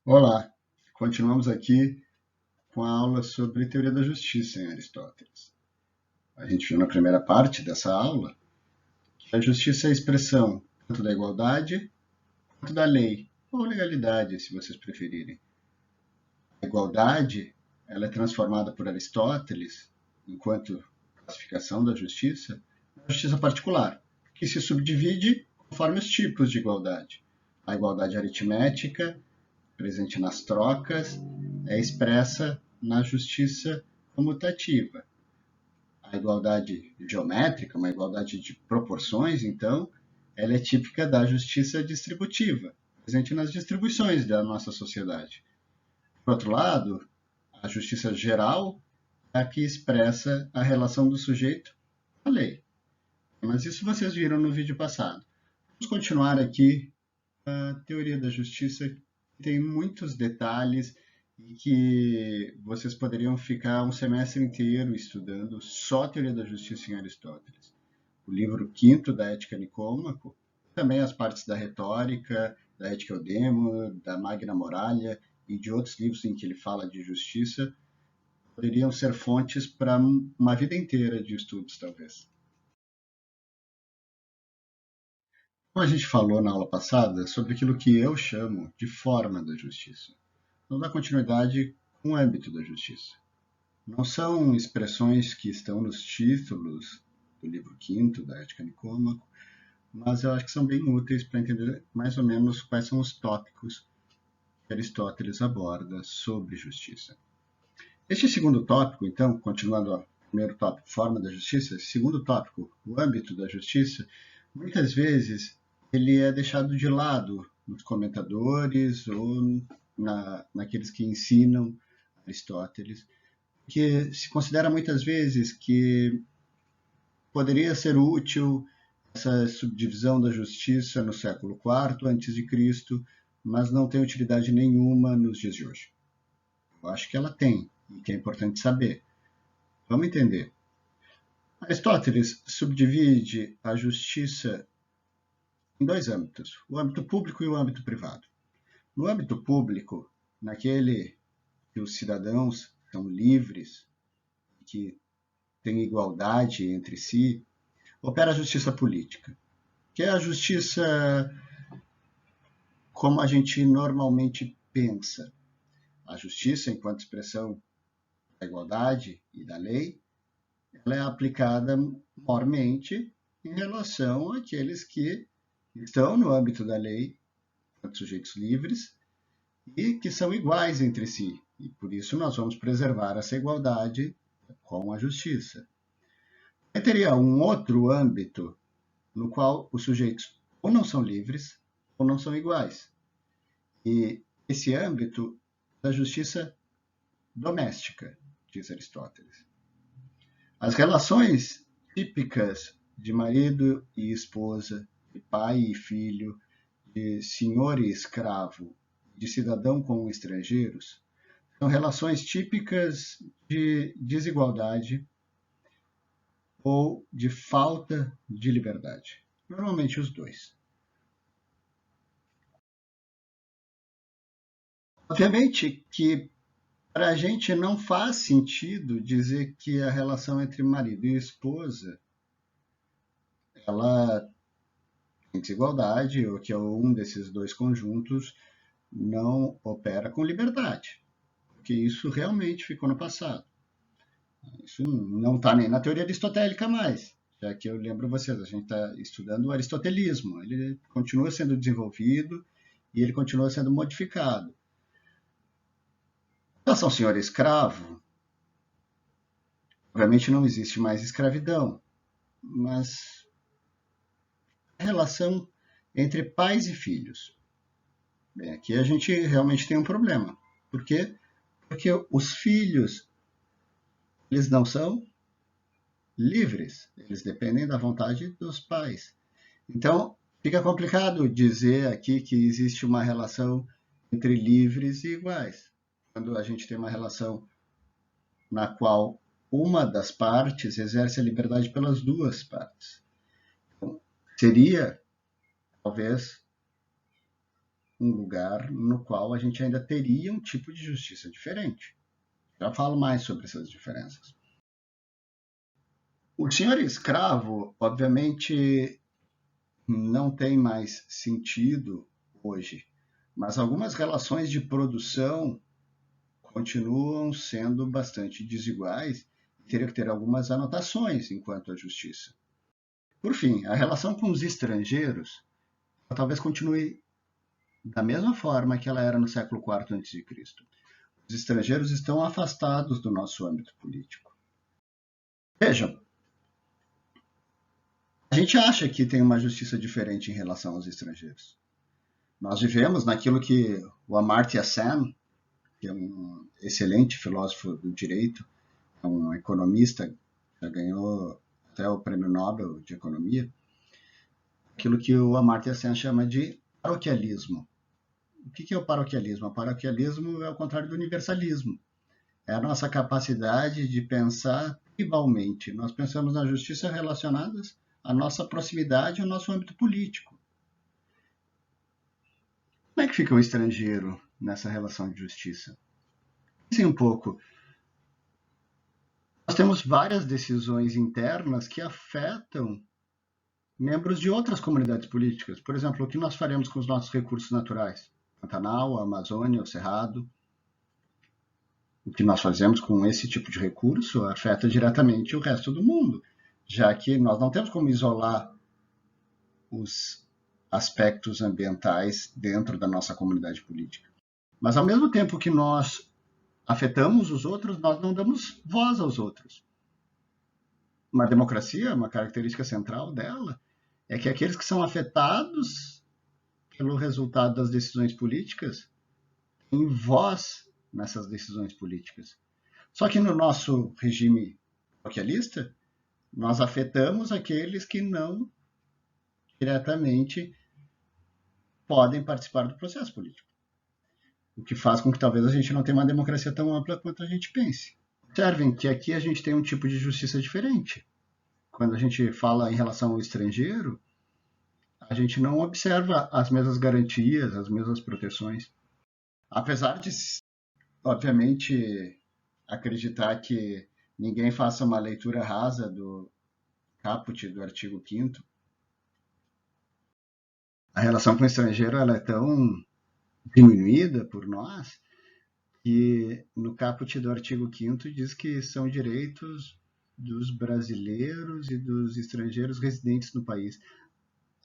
Olá, continuamos aqui com a aula sobre teoria da justiça em Aristóteles. A gente viu na primeira parte dessa aula que a justiça é a expressão tanto da igualdade quanto da lei, ou legalidade, se vocês preferirem. A igualdade ela é transformada por Aristóteles, enquanto classificação da justiça, na justiça particular, que se subdivide conforme os tipos de igualdade. A igualdade aritmética, presente nas trocas, é expressa na justiça comutativa. A igualdade geométrica, uma igualdade de proporções, então, ela é típica da justiça distributiva, presente nas distribuições da nossa sociedade. Por outro lado, a justiça geral é a que expressa a relação do sujeito com a lei. Mas isso vocês viram no vídeo passado. Vamos continuar aqui a teoria da justiça, que tem muitos detalhes e que vocês poderiam ficar um semestre inteiro estudando só a teoria da justiça em Aristóteles. O livro quinto da Ética Nicômaco, também as partes da retórica, da Ética Eudemo, da Magna Moralia e de outros livros em que ele fala de justiça, poderiam ser fontes para uma vida inteira de estudos, talvez. Como a gente falou na aula passada sobre aquilo que eu chamo de forma da justiça. Vamos dar continuidade com o âmbito da justiça. Não são expressões que estão nos títulos do livro quinto da Ética Nicômaco, mas eu acho que são bem úteis para entender mais ou menos quais são os tópicos que Aristóteles aborda sobre justiça. Este segundo tópico, então, continuando o primeiro tópico, forma da justiça, esse segundo tópico, o âmbito da justiça, muitas vezes ele é deixado de lado nos comentadores ou naqueles que ensinam Aristóteles, que se considera muitas vezes que poderia ser útil essa subdivisão da justiça no século IV a.C., mas não tem utilidade nenhuma nos dias de hoje. Eu acho que ela tem, e que é importante saber. Vamos entender. Aristóteles subdivide a justiça em dois âmbitos, o âmbito público e o âmbito privado. No âmbito público, naquele que os cidadãos são livres, que têm igualdade entre si, opera a justiça política, que é a justiça como a gente normalmente pensa. A justiça, enquanto expressão da igualdade e da lei, ela é aplicada mormente em relação àqueles que estão no âmbito da lei, enquanto sujeitos livres, e que são iguais entre si. E por isso nós vamos preservar essa igualdade com a justiça. Aí teria um outro âmbito no qual os sujeitos ou não são livres ou não são iguais. E esse âmbito da justiça doméstica, diz Aristóteles. As relações típicas de marido e esposa, de pai e filho, de senhor e escravo, de cidadão com estrangeiros, são relações típicas de desigualdade ou de falta de liberdade. Normalmente os dois. Obviamente que para a gente não faz sentido dizer que a relação entre marido e esposa ela tem desigualdade ou que um desses dois conjuntos não opera com liberdade, porque isso realmente ficou no passado. Isso não está nem na teoria aristotélica mais, já que eu lembro vocês, a gente está estudando o aristotelismo, ele continua sendo desenvolvido e ele continua sendo modificado. Em relação ao senhor escravo, obviamente não existe mais escravidão, mas a relação entre pais e filhos. Bem, aqui a gente realmente tem um problema. Por quê? Porque os filhos, eles não são livres, eles dependem da vontade dos pais. Então, fica complicado dizer aqui que existe uma relação entre livres e iguais, quando a gente tem uma relação na qual uma das partes exerce a liberdade pelas duas partes. Então, seria, talvez, um lugar no qual a gente ainda teria um tipo de justiça diferente. Já falo mais sobre essas diferenças. O senhor escravo, obviamente, não tem mais sentido hoje, mas algumas relações de produção continuam sendo bastante desiguais e teria que ter algumas anotações enquanto à justiça. Por fim, a relação com os estrangeiros talvez continue da mesma forma que ela era no século IV a.C. Os estrangeiros estão afastados do nosso âmbito político. Vejam, a gente acha que tem uma justiça diferente em relação aos estrangeiros. Nós vivemos naquilo que o Amartya Sen, que é um excelente filósofo do direito, é um economista, já ganhou até o Prêmio Nobel de Economia, aquilo que o Amartya Sen chama de paroquialismo. O que é o paroquialismo? O paroquialismo é o contrário do universalismo. É a nossa capacidade de pensar tribalmente. Nós pensamos na justiça relacionadas à nossa proximidade, ao nosso âmbito político. Como é que fica o estrangeiro nessa relação de justiça? Pensem um pouco. Nós temos várias decisões internas que afetam membros de outras comunidades políticas. Por exemplo, o que nós faremos com os nossos recursos naturais? Pantanal, a Amazônia, o Cerrado. O que nós fazemos com esse tipo de recurso afeta diretamente o resto do mundo, já que nós não temos como isolar os aspectos ambientais dentro da nossa comunidade política. Mas, ao mesmo tempo que nós afetamos os outros, nós não damos voz aos outros. Uma democracia, uma característica central dela, é que aqueles que são afetados pelo resultado das decisões políticas têm voz nessas decisões políticas. Só que no nosso regime paroquialista, nós afetamos aqueles que não diretamente podem participar do processo político. O que faz com que talvez a gente não tenha uma democracia tão ampla quanto a gente pense. Observem que aqui a gente tem um tipo de justiça diferente. Quando a gente fala em relação ao estrangeiro, a gente não observa as mesmas garantias, as mesmas proteções. Apesar de, obviamente, acreditar que ninguém faça uma leitura rasa do caput do artigo 5º, a relação com o estrangeiro ela é tão diminuída por nós que no caput do artigo 5º diz que são direitos dos brasileiros e dos estrangeiros residentes no país.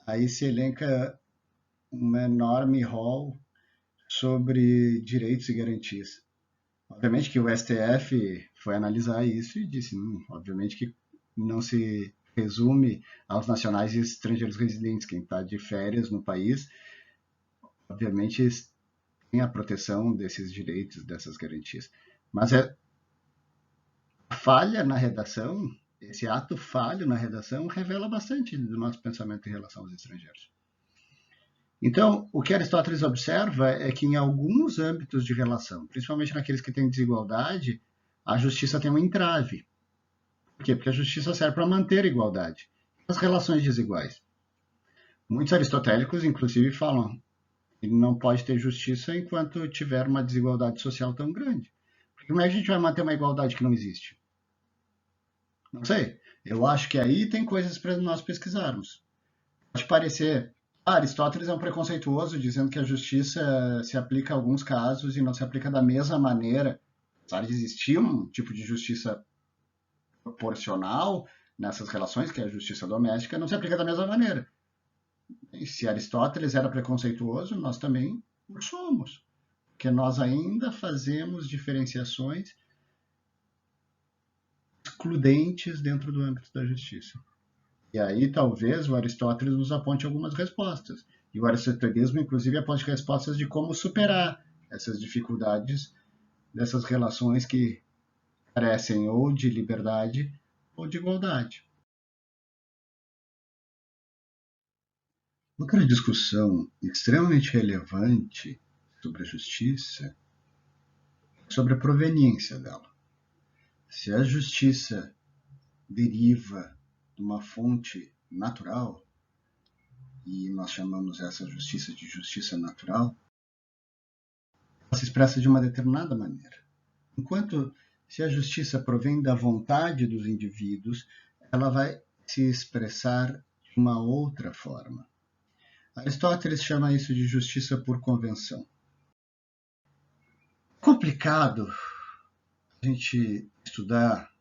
Aí se elenca um enorme rol sobre direitos e garantias. Obviamente que o STF foi analisar isso e disse, obviamente que não se resume aos nacionais e estrangeiros residentes. Quem está de férias no país, obviamente tem a proteção desses direitos, dessas garantias. Mas a falha na redação, esse ato falho na redação, revela bastante do nosso pensamento em relação aos estrangeiros. Então, o que Aristóteles observa é que em alguns âmbitos de relação, principalmente naqueles que têm desigualdade, a justiça tem um entrave. Por quê? Porque a justiça serve para manter a igualdade. As relações desiguais. Muitos aristotélicos, inclusive, falam que não pode ter justiça enquanto tiver uma desigualdade social tão grande. Porque como é que a gente vai manter uma igualdade que não existe? Não sei. Eu acho que aí tem coisas para nós pesquisarmos. Pode parecer Aristóteles é um preconceituoso, dizendo que a justiça se aplica a alguns casos e não se aplica da mesma maneira. Apesar de existir um tipo de justiça proporcional nessas relações, que é a justiça doméstica, não se aplica da mesma maneira. E se Aristóteles era preconceituoso, nós também o somos. Porque nós ainda fazemos diferenciações excludentes dentro do âmbito da justiça. E aí talvez o Aristóteles nos aponte algumas respostas. E o aristotelismo, inclusive, aponte respostas de como superar essas dificuldades dessas relações que carecem ou de liberdade ou de igualdade. Outra discussão extremamente relevante sobre a justiça é sobre a proveniência dela. Se a justiça deriva de uma fonte natural, e nós chamamos essa justiça de justiça natural, se expressa de uma determinada maneira. Enquanto se a justiça provém da vontade dos indivíduos, ela vai se expressar de uma outra forma. Aristóteles chama isso de justiça por convenção. É complicado a gente estudar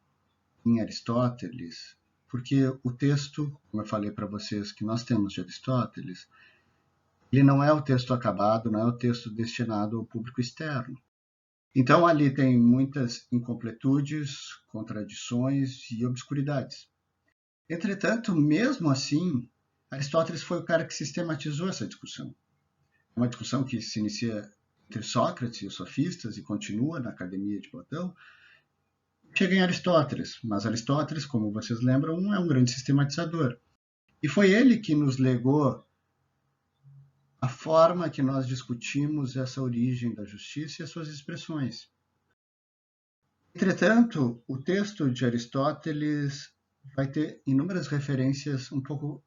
em Aristóteles, porque o texto, como eu falei para vocês, que nós temos de Aristóteles, ele não é o texto acabado, não é o texto destinado ao público externo. Então ali tem muitas incompletudes, contradições e obscuridades. Entretanto, mesmo assim, Aristóteles foi o cara que sistematizou essa discussão. É uma discussão que se inicia entre Sócrates e os sofistas e continua na Academia de Platão. Chega em Aristóteles, mas Aristóteles, como vocês lembram, é um grande sistematizador. E foi ele que nos legou a forma que nós discutimos essa origem da justiça e as suas expressões. Entretanto, o texto de Aristóteles vai ter inúmeras referências um pouco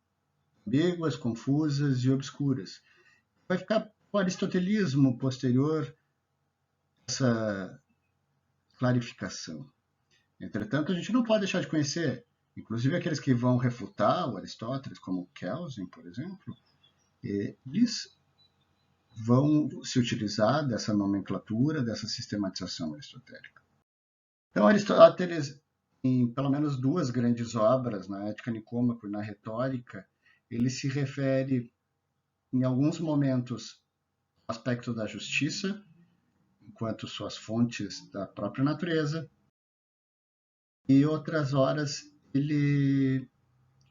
ambíguas, confusas e obscuras. Vai ficar o aristotelismo posterior essa clarificação. Entretanto, a gente não pode deixar de conhecer, inclusive aqueles que vão refutar o Aristóteles, como Kelsen, por exemplo, eles vão se utilizar dessa nomenclatura, dessa sistematização aristotélica. Então, Aristóteles, em pelo menos duas grandes obras, na Ética Nicômaco e na Retórica, ele se refere, em alguns momentos, ao aspecto da justiça, enquanto suas fontes da própria natureza, e outras horas ele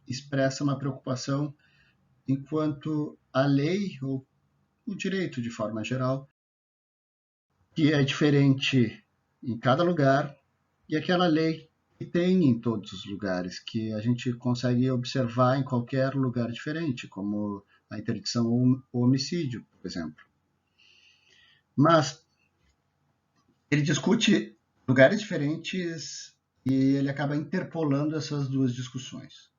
expressa uma preocupação enquanto a lei, ou o direito de forma geral, que é diferente em cada lugar, e aquela lei que tem em todos os lugares, que a gente consegue observar em qualquer lugar diferente, como a interdição ou o homicídio, por exemplo. Mas ele discute lugares diferentes e ele acaba interpolando essas duas discussões.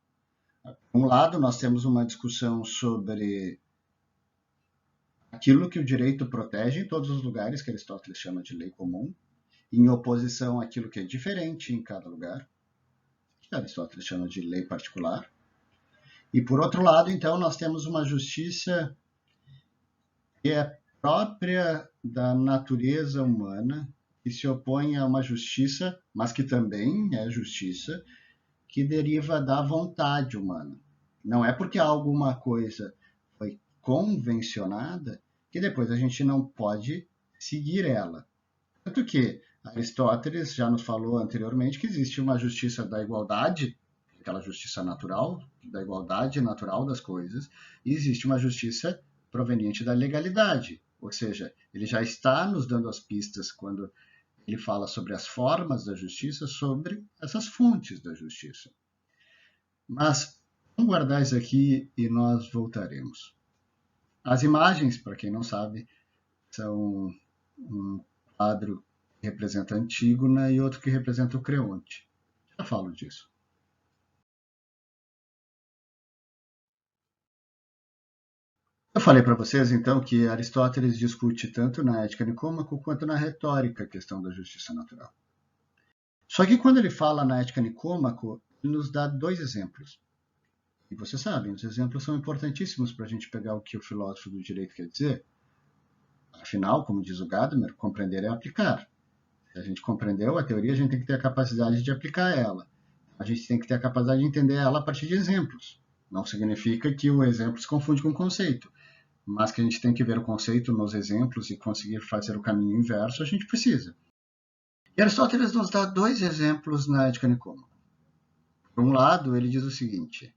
Por um lado, nós temos uma discussão sobre aquilo que o direito protege em todos os lugares, que Aristóteles chama de lei comum, em oposição àquilo que é diferente em cada lugar, que Aristóteles chama de lei particular. E, por outro lado, então, nós temos uma justiça que é própria da natureza humana, que se opõe a uma justiça, mas que também é justiça, que deriva da vontade humana. Não é porque alguma coisa foi convencionada que depois a gente não pode seguir ela. Tanto que Aristóteles já nos falou anteriormente que existe uma justiça da igualdade, aquela justiça natural, da igualdade natural das coisas, e existe uma justiça proveniente da legalidade. Ou seja, ele já está nos dando as pistas quando ele fala sobre as formas da justiça, sobre essas fontes da justiça. Mas vamos guardar isso aqui e nós voltaremos. As imagens, para quem não sabe, são um quadro que representa a Antígona e outro que representa o Creonte. Já falo disso. Eu falei para vocês, então, que Aristóteles discute tanto na Ética Nicômaco quanto na Retórica a questão da justiça natural. Só que quando ele fala na Ética Nicômaco, ele nos dá dois exemplos. E vocês sabem, os exemplos são importantíssimos para a gente pegar o que o filósofo do direito quer dizer. Afinal, como diz o Gadamer, compreender é aplicar. Se a gente compreendeu a teoria, a gente tem que ter a capacidade de aplicar ela. A gente tem que ter a capacidade de entender ela a partir de exemplos. Não significa que o exemplo se confunde com o conceito, mas que a gente tem que ver o conceito nos exemplos e conseguir fazer o caminho inverso, a gente precisa. E Aristóteles nos dá dois exemplos na Ética Nicômaco. Por um lado, ele diz o seguinte: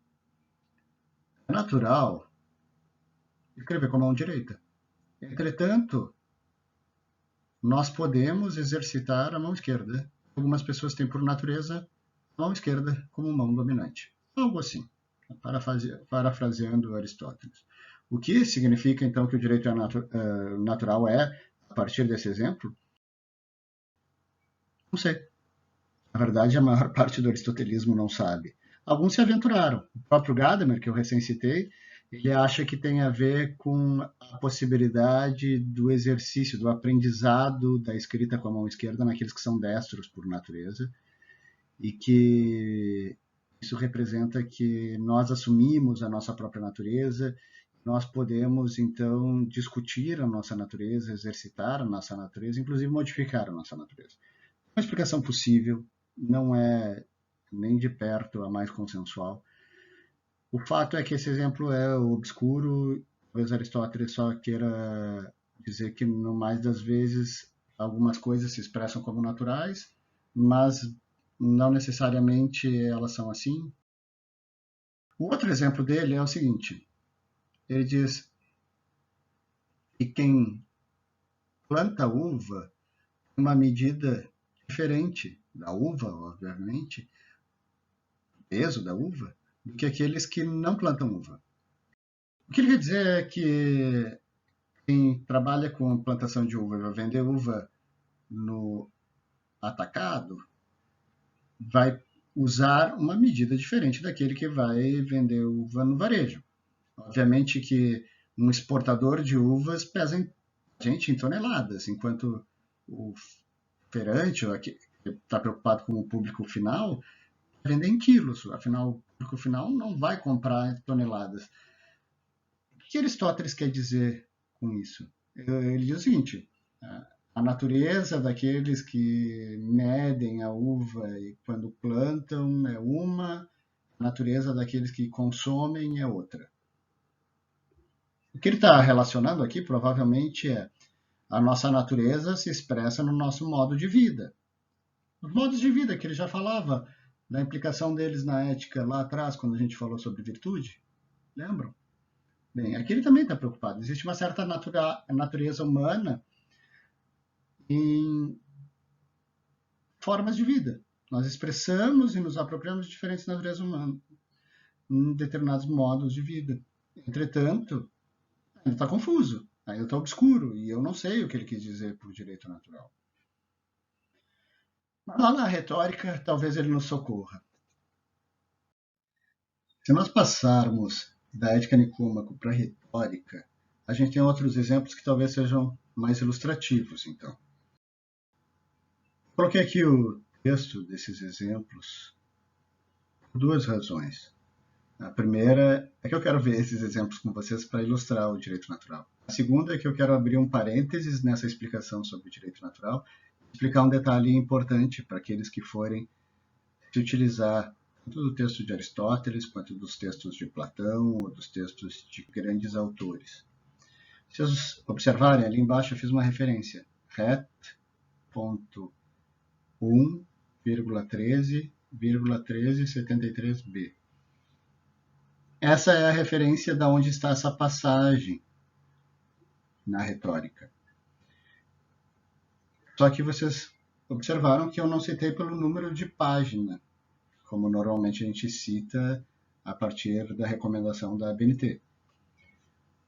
é natural escrever com a mão direita. Entretanto, nós podemos exercitar a mão esquerda. Algumas pessoas têm por natureza a mão esquerda como mão dominante. Algo assim, parafraseando Aristóteles. O que significa, então, que o direito natural é, a partir desse exemplo? Não sei. Na verdade, a maior parte do aristotelismo não sabe. Alguns se aventuraram. O próprio Gadamer, que eu recém citei, ele acha que tem a ver com a possibilidade do exercício, do aprendizado da escrita com a mão esquerda naqueles que são destros por natureza, e que isso representa que nós assumimos a nossa própria natureza, nós podemos então discutir a nossa natureza, exercitar a nossa natureza, inclusive modificar a nossa natureza. Uma explicação possível, não é nem de perto a mais consensual. O fato é que esse exemplo é obscuro, talvez Aristóteles só queira dizer que, no mais das vezes, algumas coisas se expressam como naturais, mas não necessariamente elas são assim. O outro exemplo dele é o seguinte: ele diz que quem planta uva tem uma medida diferente da uva, obviamente, peso da uva, do que aqueles que não plantam uva. O que ele quer dizer é que quem trabalha com plantação de uva e vai vender uva no atacado vai usar uma medida diferente daquele que vai vender uva no varejo. Obviamente que um exportador de uvas pesa em toneladas, enquanto o feirante, que está preocupado com o público final, vende em quilos. Afinal, o público final não vai comprar em toneladas. O que Aristóteles quer dizer com isso? Ele diz o seguinte: a natureza daqueles que medem a uva e quando plantam é uma, a natureza daqueles que consomem é outra. O que ele está relacionando aqui provavelmente é a nossa natureza se expressa no nosso modo de vida. Os modos de vida que ele já falava, da implicação deles na ética lá atrás, quando a gente falou sobre virtude, lembram? Bem, aqui ele também está preocupado. Existe uma certa natureza humana em formas de vida. Nós expressamos e nos apropriamos de diferentes naturezas humanas em determinados modos de vida. Entretanto, ainda está confuso, ainda está obscuro, e eu não sei o que ele quis dizer por direito natural. Mas lá na retórica, talvez ele nos socorra. Se nós passarmos da ética nicômaco para a retórica, a gente tem outros exemplos que talvez sejam mais ilustrativos, então. Coloquei aqui o texto desses exemplos por duas razões. A primeira é que eu quero ver esses exemplos com vocês para ilustrar o direito natural. A segunda é que eu quero abrir um parênteses nessa explicação sobre o direito natural, explicar um detalhe importante para aqueles que forem se utilizar tanto do texto de Aristóteles quanto dos textos de Platão ou dos textos de grandes autores. Se vocês observarem, ali embaixo eu fiz uma referência, ret.1,13,1373b. Essa é a referência de onde está essa passagem na retórica. Só que vocês observaram que eu não citei pelo número de página, como normalmente a gente cita a partir da recomendação da ABNT.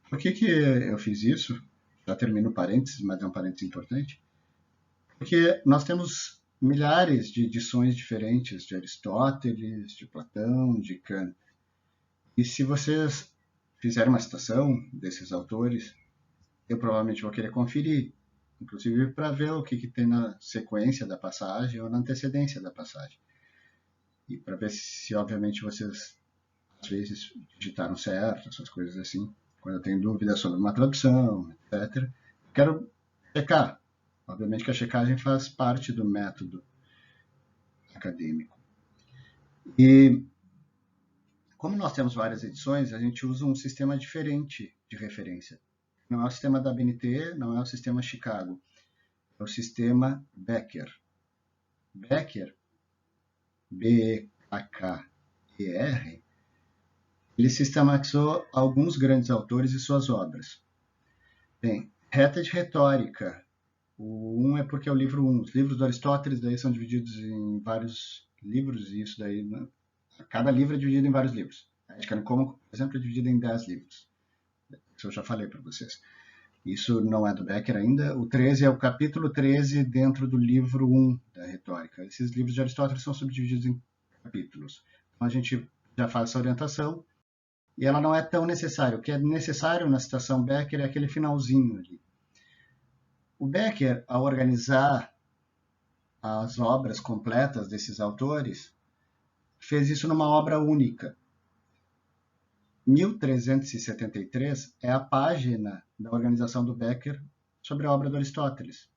Por que eu fiz isso? Já termino o parênteses, mas é um parênteses importante. Porque nós temos milhares de edições diferentes de Aristóteles, de Platão, de Kant. E se vocês fizerem uma citação desses autores, eu provavelmente vou querer conferir, inclusive para ver o que tem na sequência da passagem ou na antecedência da passagem. E para ver se, obviamente, vocês às vezes digitaram certo, essas coisas assim. Quando eu tenho dúvidas sobre uma tradução, etc. Quero checar. Obviamente que a checagem faz parte do método acadêmico. E como nós temos várias edições, a gente usa um sistema diferente de referência. Não é o sistema da ABNT, não é o sistema Chicago. É o sistema Becker. Becker, B-E-K-K-E-R, ele sistematizou alguns grandes autores e suas obras. Bem, reta de retórica. O 1 é porque é o livro 1. Os livros do Aristóteles daí são divididos em vários livros, e isso daí, né? Cada livro é dividido em vários livros. A Ética Nicômaco, por exemplo, é dividida em 10 livros. Isso eu já falei para vocês. Isso não é do Becker ainda. O 13 é o capítulo 13 dentro do livro 1 da retórica. Esses livros de Aristóteles são subdivididos em capítulos. Então a gente já faz essa orientação. e ela não é tão necessária. O que é necessário na citação Becker é aquele finalzinho ali. O Becker, ao organizar as obras completas desses autores, fez isso numa obra única. 1373 é a página da organização do Becker sobre a obra do Aristóteles.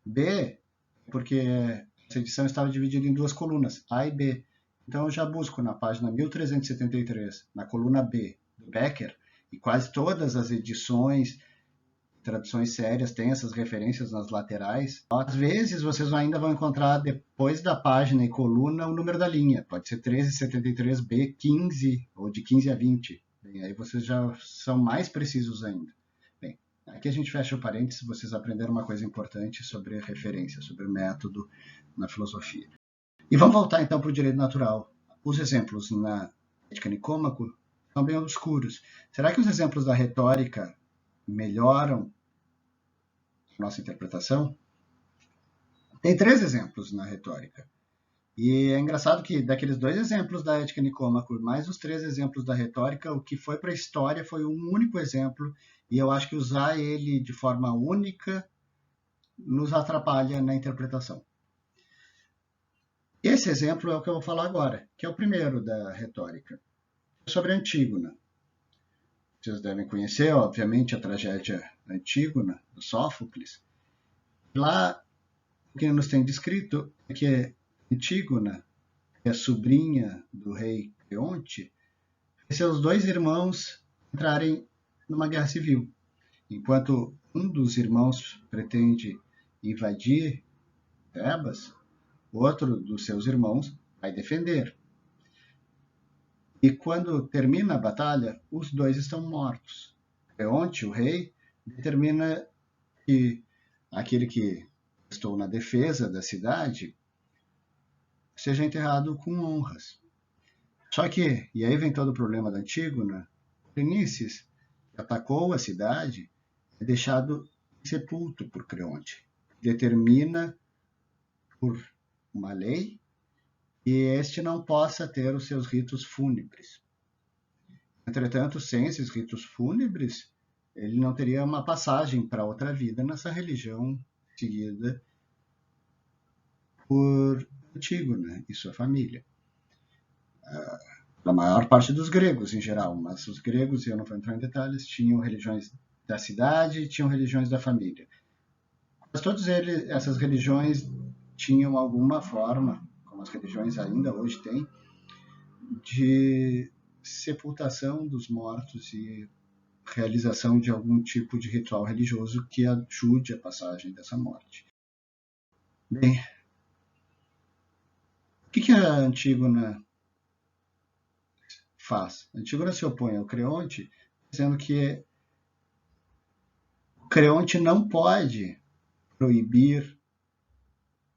B, porque essa edição estava dividida em duas colunas, A e B. Então eu já busco na página 1373, na coluna B do Becker, e quase todas as edições, traduções sérias, têm essas referências nas laterais. Às vezes vocês ainda vão encontrar depois da página e coluna o número da linha. Pode ser 1373B, 15 ou de 15 a 20. Bem, aí vocês já são mais precisos ainda. Bem, aqui a gente fecha o parênteses, vocês aprenderam uma coisa importante sobre referência, sobre método na filosofia. E vamos voltar então para o direito natural. Os exemplos na Ética Nicômaco são bem obscuros. Será que os exemplos da retórica melhoram a nossa interpretação? Tem 3 exemplos na retórica. E é engraçado que daqueles 2 exemplos da Ética Nicômaco, mais os 3 exemplos da retórica, o que foi para a história foi um único exemplo, e eu acho que usar ele de forma única nos atrapalha na interpretação. Esse exemplo é o que eu vou falar agora, que é o primeiro da retórica, sobre Antígona. Vocês devem conhecer, obviamente, a tragédia Antígona, do Sófocles. Lá, o que nos tem descrito é que Antígona, que é sobrinha do rei Creonte, fez seus 2 irmãos entrarem numa guerra civil. Enquanto um dos irmãos pretende invadir Tebas, outro dos seus irmãos vai defender. E quando termina a batalha, os 2 estão mortos. Creonte, o rei, determina que aquele que estou na defesa da cidade seja enterrado com honras. Só que, e aí vem todo o problema da Antígona, Polinices, que atacou a cidade, é deixado sepulto por Creonte. Determina por uma lei que este não possa ter os seus ritos fúnebres. Entretanto, sem esses ritos fúnebres, ele não teria uma passagem para outra vida nessa religião seguida por Antígona e sua família. A maior parte dos gregos, em geral, mas os gregos, e eu não vou entrar em detalhes, tinham religiões da cidade e tinham religiões da família. Mas todas essas religiões tinham alguma forma, como as religiões ainda hoje têm, de sepultação dos mortos e realização de algum tipo de ritual religioso que ajude a passagem dessa morte. Bem, o que a Antígona faz? A Antígona se opõe ao Creonte, dizendo que o Creonte não pode proibir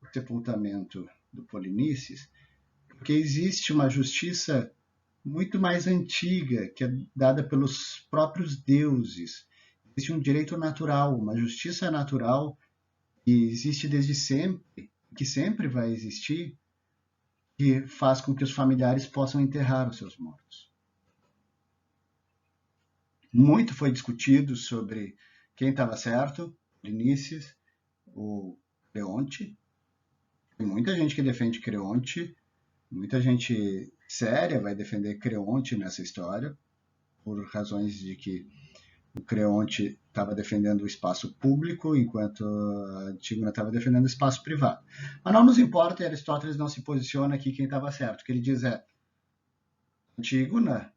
o sepultamento do Polinices, porque existe uma justiça muito mais antiga, que é dada pelos próprios deuses. Existe um direito natural, uma justiça natural que existe desde sempre, que sempre vai existir, que faz com que os familiares possam enterrar os seus mortos. Muito foi discutido sobre quem estava certo, Polinices ou Creonte. Tem muita gente que defende Creonte, muita gente séria vai defender Creonte nessa história, por razões de que o Creonte estava defendendo o espaço público, enquanto a Antígona estava defendendo o espaço privado. Mas não nos importa, e Aristóteles não se posiciona aqui quem estava certo. O que ele diz é: Antígona,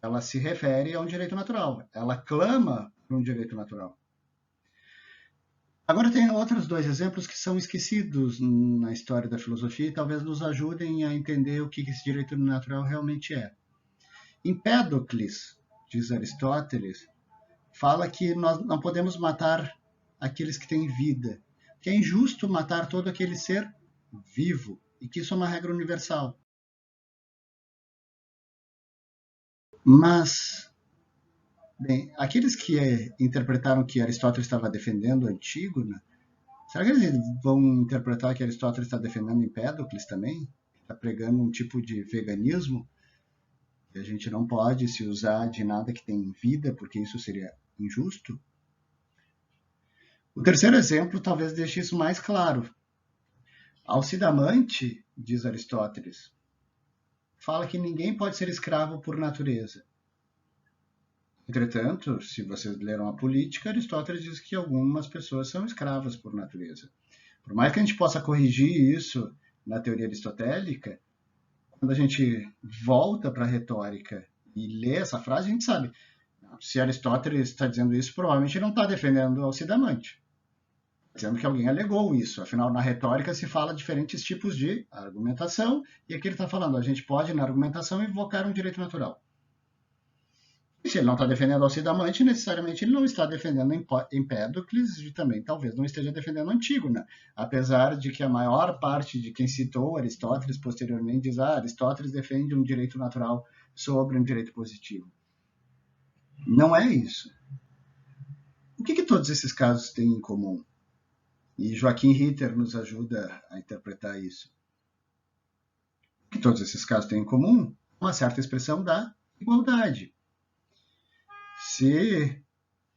ela se refere a um direito natural, ela clama por um direito natural. Agora tem outros 2 exemplos que são esquecidos na história da filosofia e talvez nos ajudem a entender o que esse direito natural realmente é. Empédocles, diz Aristóteles, fala que nós não podemos matar aqueles que têm vida, que é injusto matar todo aquele ser vivo, e que isso é uma regra universal. Mas, bem, aqueles que interpretaram que Aristóteles estava defendendo Antígona, será que eles vão interpretar que Aristóteles está defendendo Empédocles também? Está pregando um tipo de veganismo? e a gente não pode se usar de nada que tem vida, porque isso seria injusto. O terceiro exemplo talvez deixe isso mais claro. Alcidamante, diz Aristóteles, fala que ninguém pode ser escravo por natureza. Entretanto, se vocês leram a Política, Aristóteles diz que algumas pessoas são escravas por natureza. Por mais que a gente possa corrigir isso na teoria aristotélica, quando a gente volta para a retórica e lê essa frase, a gente sabe, se Aristóteles está dizendo isso, provavelmente não está defendendo Alcidamante, dizendo que alguém alegou isso. Afinal, na retórica se fala diferentes tipos de argumentação, e aqui ele está falando, a gente pode, na argumentação, invocar um direito natural. E se ele não está defendendo Alcidamante, necessariamente ele não está defendendo Empédocles e também talvez não esteja defendendo Antígona, apesar de que a maior parte de quem citou Aristóteles posteriormente diz Aristóteles defende um direito natural sobre um direito positivo. Não é isso. O que todos esses casos têm em comum? E Joaquim Ritter nos ajuda a interpretar isso. O que todos esses casos têm em comum? Uma certa expressão da igualdade. Se,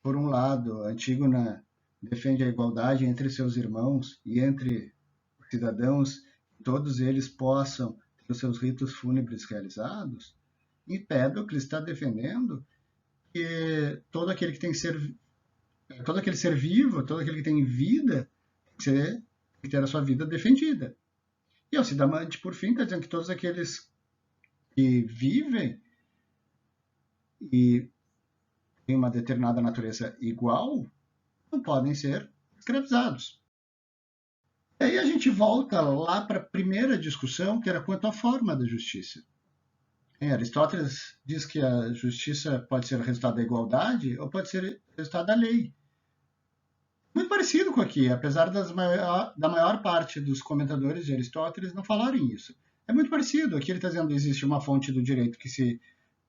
por um lado, Antígona defende a igualdade entre seus irmãos e entre os cidadãos, todos eles possam ter os seus ritos fúnebres realizados, Empédocles está defendendo que todo aquele que tem todo aquele ser vivo, todo aquele que tem vida, tem que ter a sua vida defendida. E Alcidamante, por fim, está dizendo que todos aqueles que vivem e têm uma determinada natureza igual não podem ser escravizados. E aí a gente volta lá para a primeira discussão, que era quanto à forma da justiça. Aristóteles diz que a justiça pode ser o resultado da igualdade ou pode ser o resultado da lei. Muito parecido com aqui, apesar da maior parte dos comentadores de Aristóteles não falarem isso. É muito parecido. Aqui ele está dizendo que existe uma fonte do direito que se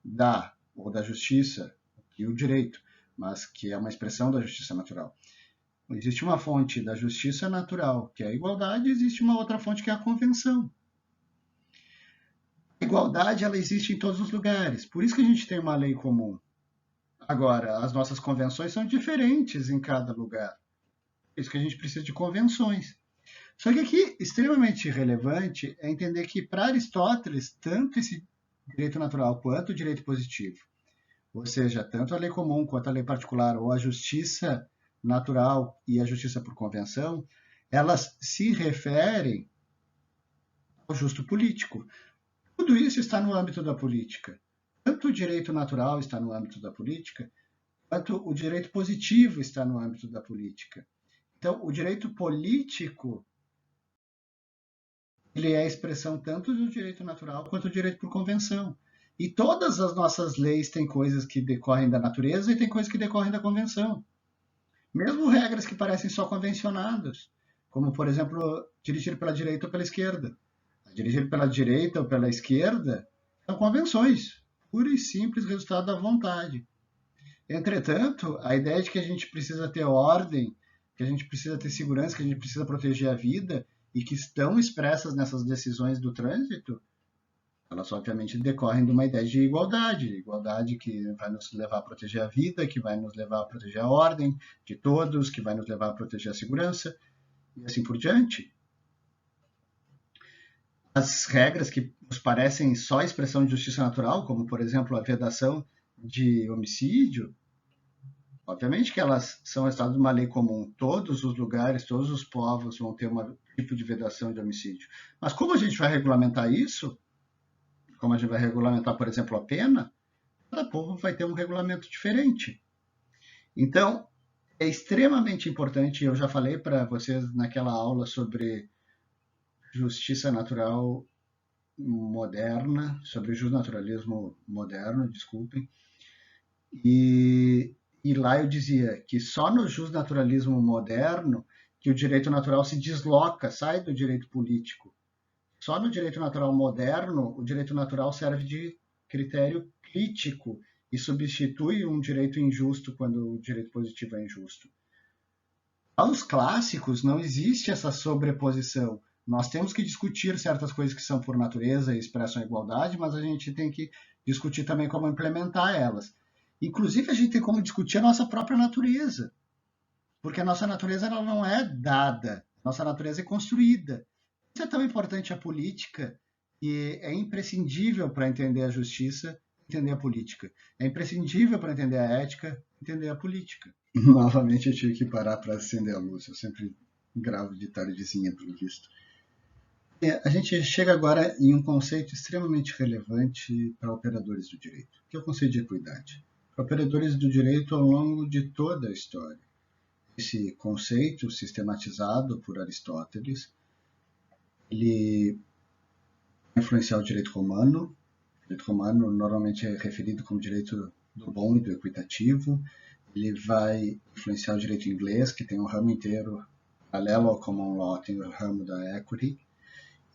dá, ou da justiça, e o direito, mas que é uma expressão da justiça natural. Existe uma fonte da justiça natural, que é a igualdade, e existe uma outra fonte que é a convenção. A igualdade ela existe em todos os lugares, por isso que a gente tem uma lei comum. Agora, as nossas convenções são diferentes em cada lugar. Por isso que a gente precisa de convenções. Só que aqui, extremamente relevante é entender que, para Aristóteles, tanto esse direito natural quanto o direito positivo, ou seja, tanto a lei comum quanto a lei particular, ou a justiça natural e a justiça por convenção, elas se referem ao justo político. Tudo isso está no âmbito da política. Tanto o direito natural está no âmbito da política, quanto o direito positivo está no âmbito da política. Então, o direito político ele é a expressão tanto do direito natural quanto do direito por convenção. E todas as nossas leis têm coisas que decorrem da natureza e tem coisas que decorrem da convenção. Mesmo regras que parecem só convencionadas, como, por exemplo, dirigir pela direita ou pela esquerda. Dirigir pela direita ou pela esquerda são convenções, puro e simples resultado da vontade. Entretanto, a ideia de que a gente precisa ter ordem, que a gente precisa ter segurança, que a gente precisa proteger a vida e que estão expressas nessas decisões do trânsito, elas obviamente decorrem de uma ideia de igualdade, igualdade que vai nos levar a proteger a vida, que vai nos levar a proteger a ordem de todos, que vai nos levar a proteger a segurança e assim por diante. As regras que nos parecem só expressão de justiça natural, como por exemplo a vedação de homicídio, obviamente que elas são resultado de uma lei comum. Todos os lugares, todos os povos vão ter um tipo de vedação de homicídio. Mas como a gente vai regulamentar isso? Como a gente vai regulamentar, por exemplo, a pena? Cada povo vai ter um regulamento diferente. Então, é extremamente importante, eu já falei para vocês naquela aula sobre justiça natural moderna, sobre justnaturalismo moderno, desculpem, e lá eu dizia que só no justnaturalismo moderno que o direito natural se desloca, sai do direito político. Só no direito natural moderno, o direito natural serve de critério crítico e substitui um direito injusto quando o direito positivo é injusto. Aos clássicos não existe essa sobreposição. Nós temos que discutir certas coisas que são por natureza e expressam a igualdade, mas a gente tem que discutir também como implementar elas. Inclusive, a gente tem como discutir a nossa própria natureza, porque a nossa natureza ela não é dada, a nossa natureza é construída. Isso é tão importante a política e é imprescindível para entender a justiça, entender a política. É imprescindível para entender a ética, entender a política. Novamente eu tive que parar para acender a luz. Eu sempre gravo de tardezinha, pelo visto. A gente chega agora em um conceito extremamente relevante para operadores do direito, que é o conceito de equidade. Para operadores do direito ao longo de toda a história. Esse conceito, sistematizado por Aristóteles, ele vai influenciar o direito romano. O direito romano normalmente é referido como direito do bom e do equitativo. Ele vai influenciar o direito inglês, que tem um ramo inteiro paralelo ao common law, tem o ramo da equity,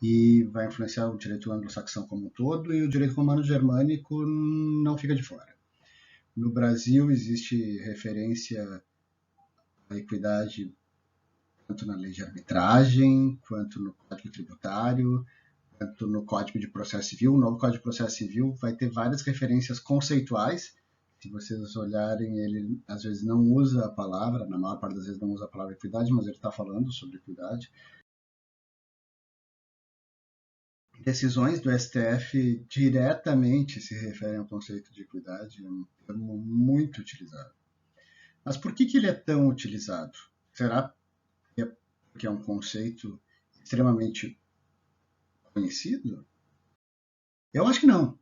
e vai influenciar o direito anglo-saxão como um todo, e o direito romano-germânico não fica de fora. No Brasil existe referência à equidade tanto na lei de arbitragem, quanto no Código Tributário, quanto no Código de Processo Civil. O novo Código de Processo Civil vai ter várias referências conceituais. Se vocês olharem, ele às vezes não usa a palavra, na maior parte das vezes não usa a palavra equidade, mas ele está falando sobre equidade. Decisões do STF diretamente se referem ao conceito de equidade, é um termo muito utilizado. Mas por que ele é tão utilizado? Será que é um conceito extremamente conhecido? Eu acho que não.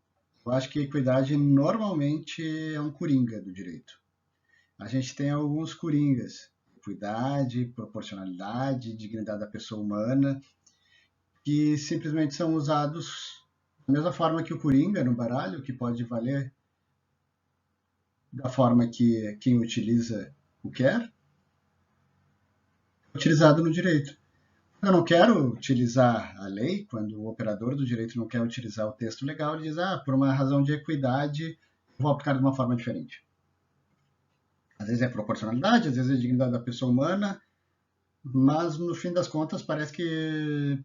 Eu acho que equidade normalmente é um coringa do direito. A gente tem alguns coringas: equidade, proporcionalidade, dignidade da pessoa humana, que simplesmente são usados da mesma forma que o coringa no baralho, que pode valer da forma que quem utiliza o quer, utilizado no direito. Eu não quero utilizar a lei, quando o operador do direito não quer utilizar o texto legal, ele diz, por uma razão de equidade, eu vou aplicar de uma forma diferente. Às vezes é proporcionalidade, às vezes é dignidade da pessoa humana, mas no fim das contas parece que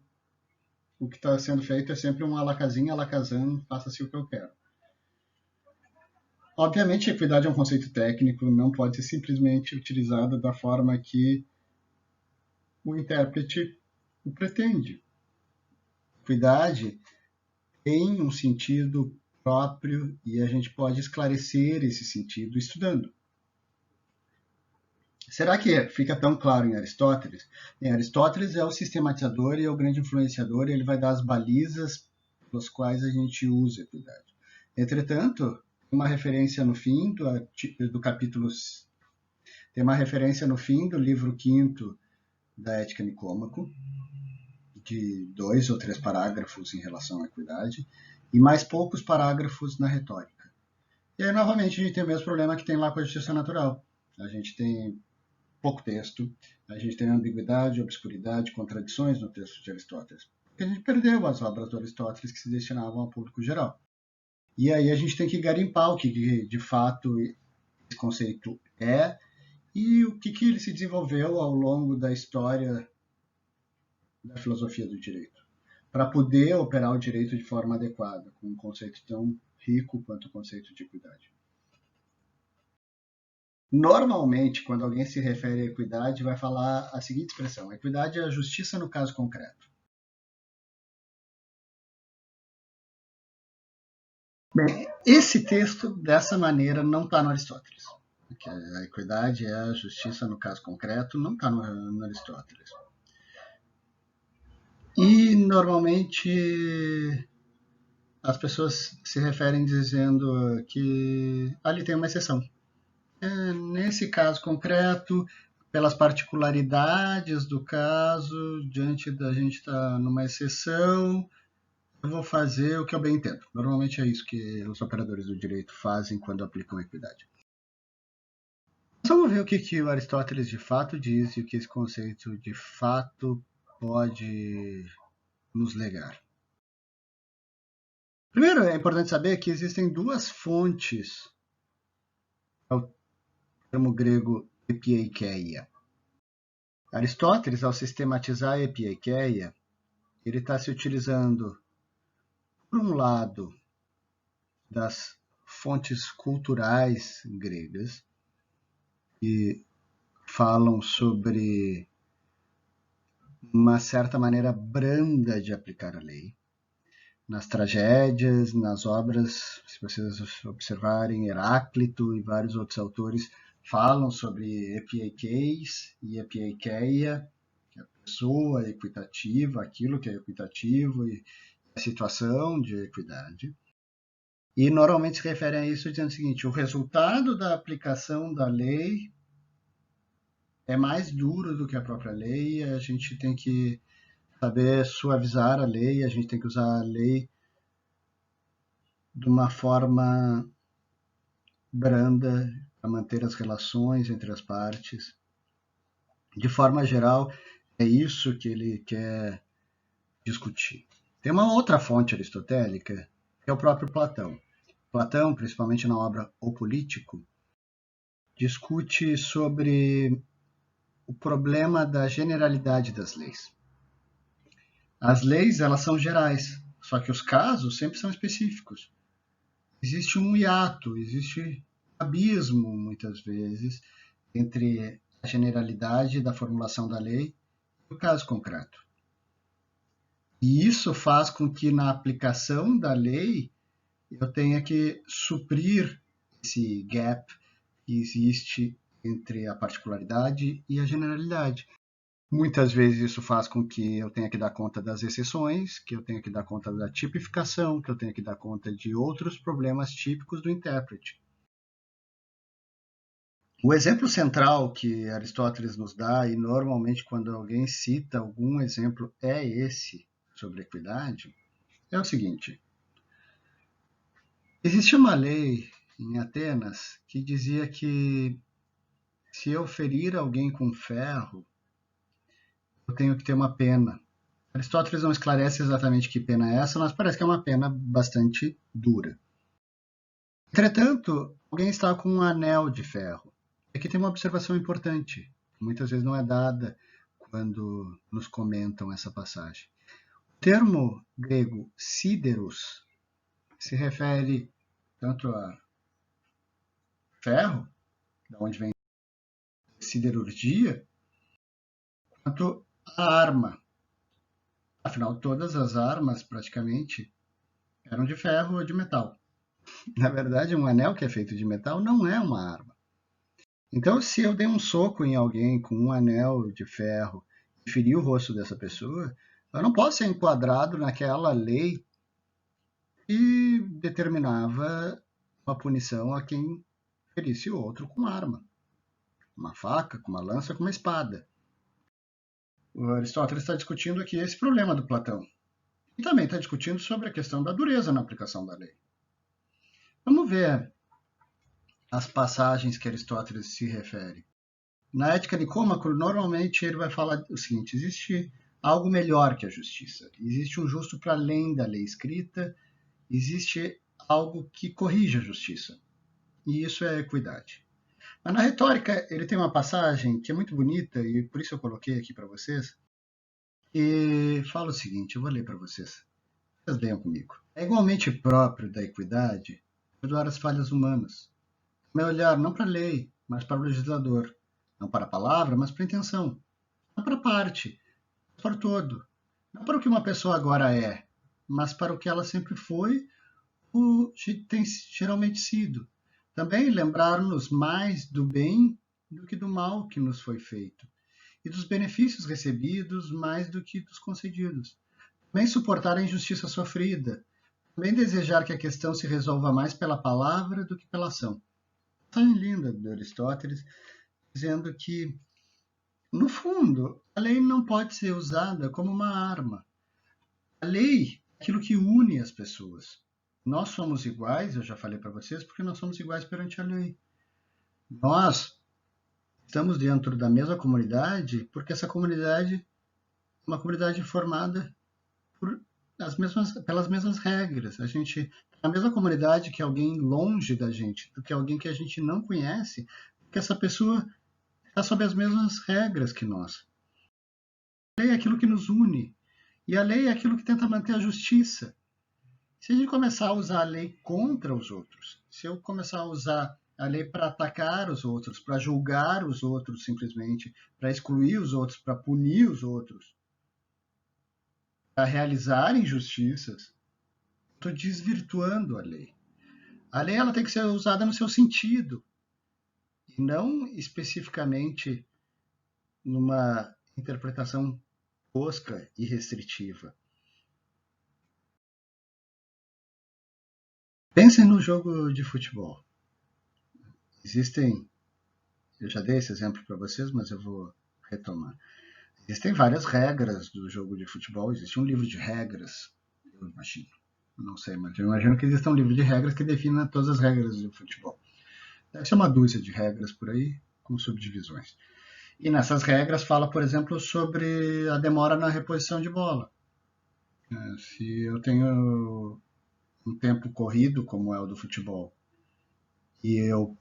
o que está sendo feito é sempre um alacazinho, alacazam, faça-se o que eu quero. Obviamente, a equidade é um conceito técnico, não pode ser simplesmente utilizado da forma que o intérprete o pretende. Equidade tem um sentido próprio e a gente pode esclarecer esse sentido estudando. Será que fica tão claro em Aristóteles? Aristóteles é o sistematizador e é o grande influenciador, e ele vai dar as balizas pelas quais a gente usa a equidade. Entretanto, uma referência no fim do capítulo, tem uma referência no fim do livro 5º da Ética Nicômaco, de 2 ou 3 parágrafos em relação à equidade, e mais poucos parágrafos na retórica. E aí, novamente, a gente tem o mesmo problema que tem lá com a justiça natural. A gente tem pouco texto, a gente tem ambiguidade, obscuridade, contradições no texto de Aristóteles. Porque a gente perdeu as obras do Aristóteles que se destinavam ao público geral. E aí a gente tem que garimpar o que de fato esse conceito é e o que ele se desenvolveu ao longo da história da filosofia do direito, para poder operar o direito de forma adequada, com um conceito tão rico quanto o conceito de equidade. Normalmente, quando alguém se refere à equidade, vai falar a seguinte expressão: equidade é a justiça no caso concreto. Bem, esse texto, dessa maneira, não está no Aristóteles. Porque a equidade é a justiça no caso concreto, não está no Aristóteles. E, normalmente, as pessoas se referem dizendo que ali tem uma exceção. Nesse caso concreto, pelas particularidades do caso, diante da gente estar numa exceção, eu vou fazer o que eu bem entendo. Normalmente é isso que os operadores do direito fazem quando aplicam a equidade. Mas vamos ver o que o Aristóteles de fato diz e o que esse conceito de fato pode nos legar. Primeiro, é importante saber que existem duas fontes ao termo grego epieikeia. Aristóteles, ao sistematizar a epieikeia, ele está se utilizando, por um lado, das fontes culturais gregas, que falam sobre uma certa maneira branda de aplicar a lei. Nas tragédias, nas obras, se vocês observarem, Heráclito e vários outros autores falam sobre epieikeis e epiikeia, que é a pessoa equitativa, aquilo que é equitativo e a situação de equidade. E normalmente se referem a isso dizendo o seguinte: o resultado da aplicação da lei é mais duro do que a própria lei, a gente tem que saber suavizar a lei, a gente tem que usar a lei de uma forma branda para manter as relações entre as partes. De forma geral, é isso que ele quer discutir. Tem uma outra fonte aristotélica, que é o próprio Platão. Platão, principalmente na obra O Político, discute sobre o problema da generalidade das leis. As leis, elas são gerais, só que os casos sempre são específicos. Existe um hiato, existe um abismo, muitas vezes, entre a generalidade da formulação da lei e o caso concreto. E isso faz com que, na aplicação da lei, eu tenha que suprir esse gap que existe entre a particularidade e a generalidade. Muitas vezes isso faz com que eu tenha que dar conta das exceções, que eu tenha que dar conta da tipificação, que eu tenha que dar conta de outros problemas típicos do intérprete. O exemplo central que Aristóteles nos dá, e normalmente quando alguém cita algum exemplo é esse, sobre equidade, é o seguinte: existia uma lei em Atenas que dizia que se eu ferir alguém com ferro, eu tenho que ter uma pena. Aristóteles não esclarece exatamente que pena é essa, mas parece que é uma pena bastante dura. Entretanto, alguém está com um anel de ferro. Aqui tem uma observação importante, que muitas vezes não é dada quando nos comentam essa passagem. O termo grego sideros se refere tanto a ferro, da onde vem siderurgia, quanto a arma. Afinal, todas as armas, praticamente, eram de ferro ou de metal. Na verdade, um anel que é feito de metal não é uma arma. Então, se eu dei um soco em alguém com um anel de ferro e feri o rosto dessa pessoa, eu não posso ser enquadrado naquela lei que determinava uma punição a quem ferisse o outro com arma. Uma faca, com uma lança, com uma espada. O Aristóteles está discutindo aqui esse problema do Platão. E também está discutindo sobre a questão da dureza na aplicação da lei. Vamos ver as passagens que Aristóteles se refere. Na Ética Nicômaco, normalmente ele vai falar o seguinte: existe algo melhor que a justiça. Existe um justo para além da lei escrita, existe algo que corrige a justiça. E isso é a equidade. Mas na retórica, ele tem uma passagem que é muito bonita, e por isso eu coloquei aqui para vocês, e fala o seguinte, eu vou ler para vocês. Vocês leiam comigo. É igualmente próprio da equidade perdoar as falhas humanas. Meu olhar não para a lei, mas para o legislador. Não para a palavra, mas para a intenção. Não para a parte, mas para o todo. Não para o que uma pessoa agora é, mas para o que ela sempre foi ou tem geralmente sido. Também lembrar-nos mais do bem do que do mal que nos foi feito, e dos benefícios recebidos mais do que dos concedidos. Também suportar a injustiça sofrida. Também desejar que a questão se resolva mais pela palavra do que pela ação. Tão linda de Aristóteles, dizendo que, no fundo, a lei não pode ser usada como uma arma. A lei é aquilo que une as pessoas. Nós somos iguais, eu já falei para vocês, porque nós somos iguais perante a lei. Nós estamos dentro da mesma comunidade porque essa comunidade é uma comunidade formada por pelas mesmas regras. A gente está na mesma comunidade que alguém longe da gente, do que alguém que a gente não conhece, porque essa pessoa está sob as mesmas regras que nós. A lei é aquilo que nos une. E a lei é aquilo que tenta manter a justiça. Se a gente começar a usar a lei contra os outros, se eu começar a usar a lei para atacar os outros, para julgar os outros simplesmente, para excluir os outros, para punir os outros, para realizar injustiças, estou desvirtuando a lei. A lei ela tem que ser usada no seu sentido e não especificamente numa interpretação tosca e restritiva. Pensem no jogo de futebol. Existem, eu já dei esse exemplo para vocês, mas eu vou retomar. Existem várias regras do jogo de futebol, existe um livro de regras, eu imagino. Não sei, mas eu imagino que existe um livro de regras que defina todas as regras do futebol. Deve ser uma dúzia de regras por aí, com subdivisões. E nessas regras fala, por exemplo, sobre a demora na reposição de bola. Se eu tenho um tempo corrido, como é o do futebol, e eu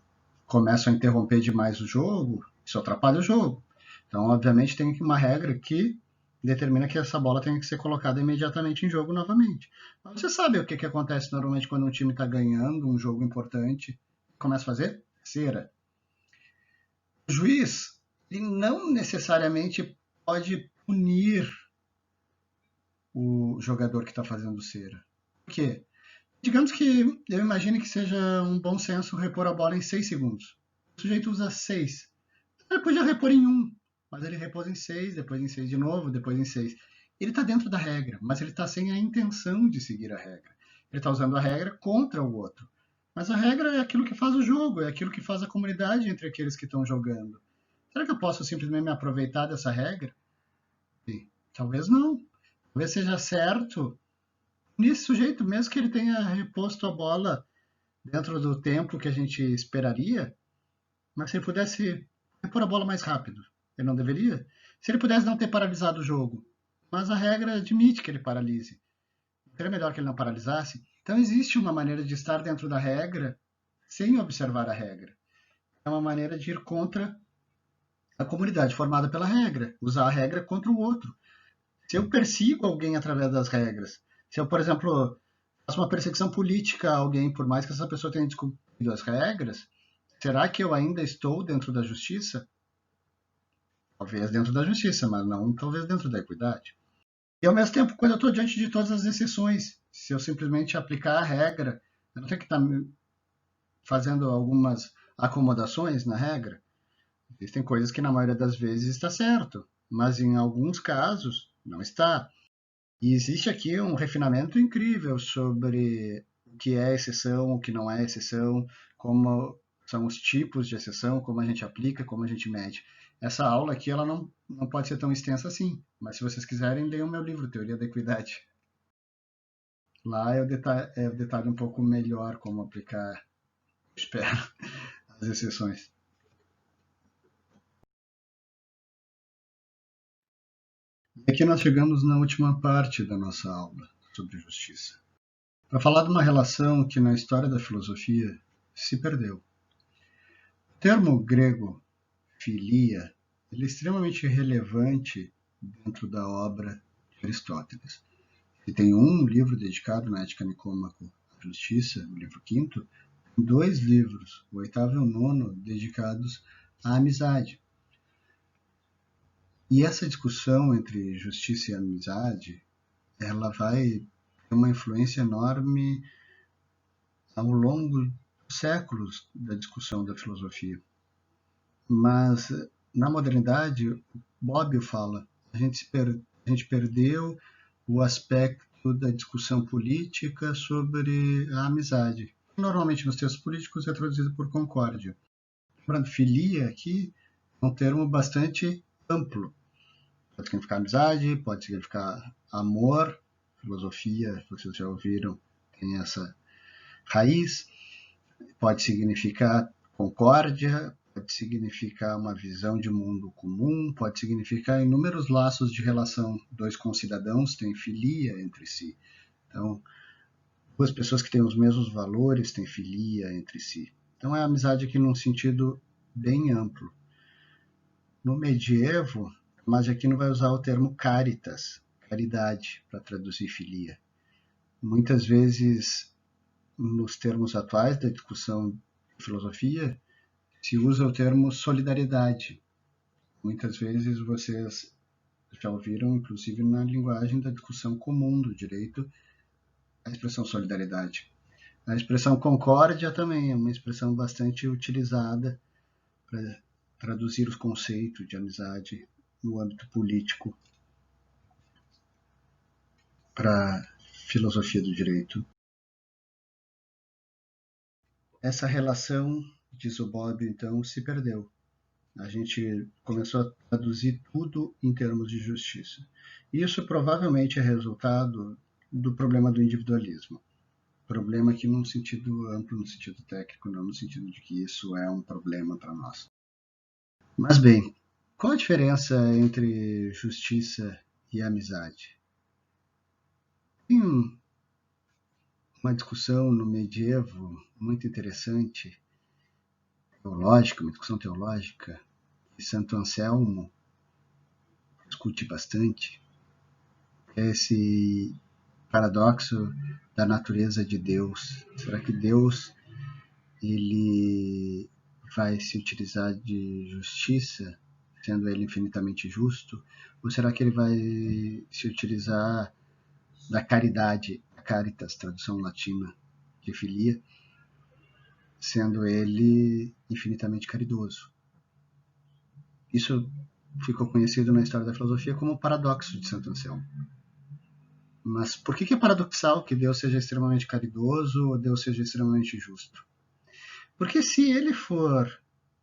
começo a interromper demais o jogo, isso atrapalha o jogo. Então, obviamente, tem uma regra que determina que essa bola tem que ser colocada imediatamente em jogo novamente. Mas você sabe o que acontece normalmente quando um time está ganhando um jogo importante? Começa a fazer cera. O juiz ele não necessariamente pode punir o jogador que está fazendo cera. Por quê? Digamos que eu imagine que seja um bom senso repor a bola em 6 segundos. O sujeito usa 6. Ele podia repor em 1, mas ele repôs em 6, depois em 6 de novo, depois em 6. Ele está dentro da regra, mas ele está sem a intenção de seguir a regra. Ele está usando a regra contra o outro. Mas a regra é aquilo que faz o jogo, é aquilo que faz a comunidade entre aqueles que estão jogando. Será que eu posso simplesmente me aproveitar dessa regra? Sim. Talvez não. Talvez seja certo nesse sujeito, mesmo que ele tenha reposto a bola dentro do tempo que a gente esperaria, mas se ele pudesse repor a bola mais rápido, ele não deveria? Se ele pudesse não ter paralisado o jogo, mas a regra admite que ele paralise. Seria melhor que ele não paralisasse? Então existe uma maneira de estar dentro da regra sem observar a regra. É uma maneira de ir contra a comunidade formada pela regra, usar a regra contra o outro. Se eu persigo alguém através das regras, se eu, por exemplo, faço uma perseguição política a alguém, por mais que essa pessoa tenha descumprido as regras, será que eu ainda estou dentro da justiça? Talvez dentro da justiça, mas não talvez dentro da equidade. E ao mesmo tempo, quando eu estou diante de todas as exceções, se eu simplesmente aplicar a regra, eu não tenho que estar fazendo algumas acomodações na regra. Existem coisas que na maioria das vezes está certo, mas em alguns casos não está. E existe aqui um refinamento incrível sobre o que é exceção, o que não é exceção, como são os tipos de exceção, como a gente aplica, como a gente mede. Essa aula aqui ela não pode ser tão extensa assim, mas se vocês quiserem, leiam o meu livro, Teoria da Equidade. Lá eu detalho um pouco melhor como aplicar, espero, as exceções. E aqui nós chegamos na última parte da nossa aula sobre justiça. Para falar de uma relação que na história da filosofia se perdeu. O termo grego filia ele é extremamente relevante dentro da obra de Aristóteles. Ele tem um livro dedicado na Ética Nicômaco à Justiça, o livro quinto, e dois livros, o oitavo e o nono, dedicados à amizade. E essa discussão entre justiça e amizade, ela vai ter uma influência enorme ao longo dos séculos da discussão da filosofia. Mas na modernidade, Bobbio fala, a gente perdeu o aspecto da discussão política sobre a amizade. Normalmente nos textos políticos é traduzido por concórdia. Lembrando, filia aqui é um termo bastante amplo. Pode significar amizade, pode significar amor, filosofia, vocês já ouviram, tem essa raiz, pode significar concórdia, pode significar uma visão de mundo comum, pode significar inúmeros laços de relação. Dois concidadãos têm filia entre si. Então, duas pessoas que têm os mesmos valores têm filia entre si. Então, é amizade aqui num sentido bem amplo. No medievo, mas aqui não vai usar o termo caritas. caridade, para traduzir filia. Muitas vezes, nos termos atuais da discussão de filosofia, se usa o termo solidariedade. Muitas vezes vocês já ouviram, inclusive na linguagem da discussão comum do direito, a expressão solidariedade. A expressão concórdia também é uma expressão bastante utilizada para traduzir os conceitos de amizade no âmbito político para a filosofia do direito. Essa relação, diz o Bobbio, então, se perdeu. A gente começou a traduzir tudo em termos de justiça. Isso provavelmente é resultado do problema do individualismo. Problema aqui num sentido amplo, no sentido técnico, não no sentido de que isso é um problema para nós. Mas bem, qual a diferença entre justiça e amizade? Tem uma discussão no medievo muito interessante, teológica, uma discussão teológica, que Santo Anselmo discute bastante, é esse paradoxo da natureza de Deus. Será que Deus ele vai se utilizar de justiça, sendo ele infinitamente justo? Ou será que ele vai se utilizar da caridade, caritas, tradução latina de filia, sendo ele infinitamente caridoso? Isso ficou conhecido na história da filosofia como o paradoxo de Santo Anselmo. Mas por que é paradoxal que Deus seja extremamente caridoso ou Deus seja extremamente justo? Porque se ele for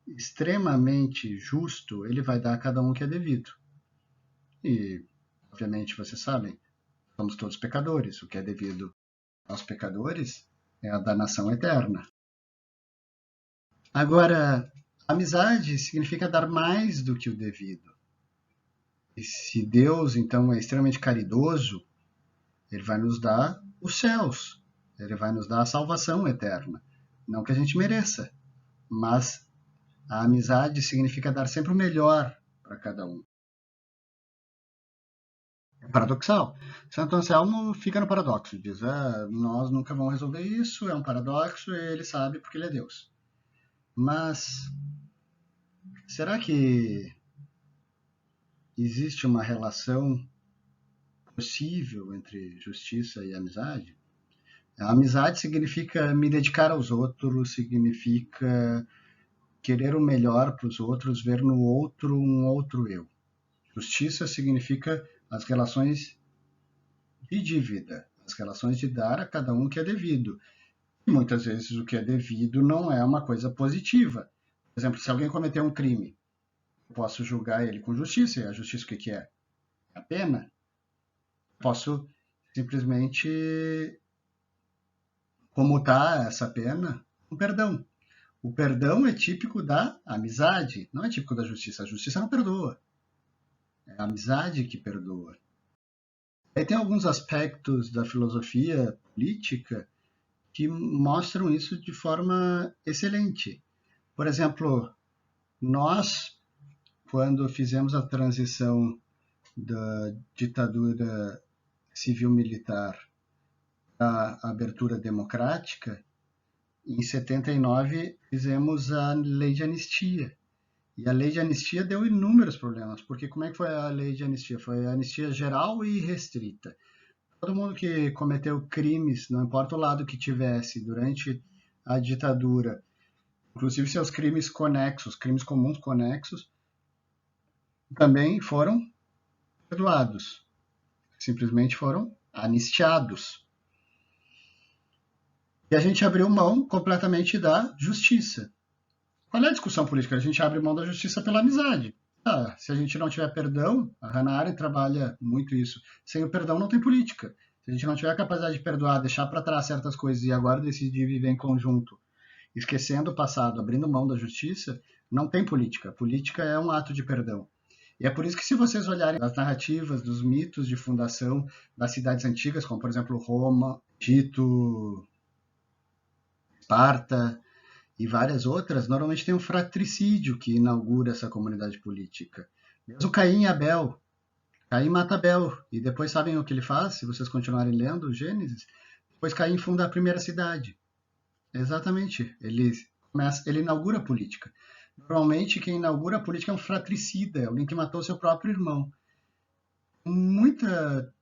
extremamente justo, ele vai dar a cada um o que é devido. E, obviamente, vocês sabem, somos todos pecadores. O que é devido aos pecadores é a danação eterna. Agora, amizade significa dar mais do que o devido. E se Deus, então, é extremamente caridoso, ele vai nos dar os céus. Ele vai nos dar a salvação eterna. Não que a gente mereça, mas a amizade significa dar sempre o melhor para cada um. É paradoxal. Santo Anselmo fica no paradoxo, diz, nós nunca vamos resolver isso, é um paradoxo, e ele sabe porque ele é Deus. Mas será que existe uma relação possível entre justiça e amizade? A amizade significa me dedicar aos outros, significa querer o melhor para os outros, ver no outro um outro eu. Justiça significa as relações de dívida, as relações de dar a cada um o que é devido. E muitas vezes o que é devido não é uma coisa positiva. Por exemplo, se alguém cometeu um crime, eu posso julgar ele com justiça, e a justiça o que é? A pena. Posso simplesmente comutar essa pena com perdão. O perdão é típico da amizade, não é típico da justiça. A justiça não perdoa. É a amizade que perdoa. Aí tem alguns aspectos da filosofia política que mostram isso de forma excelente. Por exemplo, nós, quando fizemos a transição da ditadura civil-militar para a abertura democrática, em 79 fizemos a lei de anistia. E a lei de anistia deu inúmeros problemas, porque como é que foi a lei de anistia? Foi a anistia geral e restrita. Todo mundo que cometeu crimes, não importa o lado que tivesse, durante a ditadura, inclusive seus crimes conexos, crimes comuns conexos, também foram perdoados. Simplesmente foram anistiados. E a gente abriu mão completamente da justiça. Qual é a discussão política? A gente abre mão da justiça pela amizade. Se a gente não tiver perdão, a Hannah Arendt trabalha muito isso. Sem o perdão não tem política. Se a gente não tiver a capacidade de perdoar, deixar para trás certas coisas e agora decidir viver em conjunto, esquecendo o passado, abrindo mão da justiça, não tem política. Política é um ato de perdão. E é por isso que, se vocês olharem as narrativas dos mitos de fundação das cidades antigas, como por exemplo Roma, Egito, Esparta e várias outras, normalmente tem um fratricídio que inaugura essa comunidade política. Mesmo Caim e Abel. Caim mata Abel, e depois sabem o que ele faz, se vocês continuarem lendo o Gênesis? Depois Caim funda a primeira cidade. Exatamente. Ele inaugura a política. Normalmente quem inaugura a política é um fratricida, alguém que matou seu próprio irmão. Muita,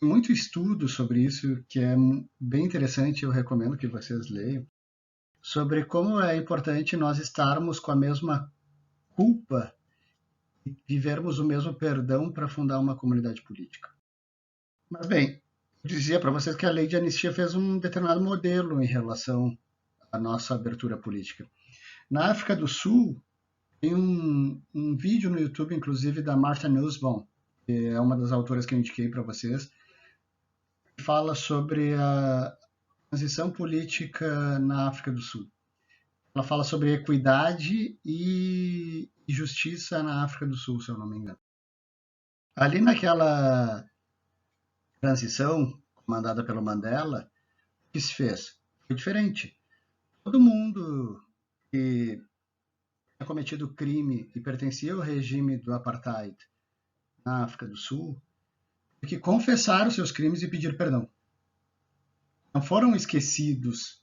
muito estudo sobre isso, que é bem interessante, eu recomendo que vocês leiam, sobre como é importante nós estarmos com a mesma culpa e vivermos o mesmo perdão para fundar uma comunidade política. Mas bem, eu dizia para vocês que a lei de anistia fez um determinado modelo em relação à nossa abertura política. Na África do Sul, tem um vídeo no YouTube, inclusive, da Martha Nussbaum, que é uma das autoras que eu indiquei para vocês, que fala sobre a transição política na África do Sul. Ela fala sobre equidade e justiça na África do Sul, se eu não me engano. Ali naquela transição comandada pelo Mandela, o que se fez? Foi diferente. Todo mundo que tinha cometido crime e pertencia ao regime do apartheid na África do Sul teve que confessar os seus crimes e pedir perdão. Não foram esquecidos.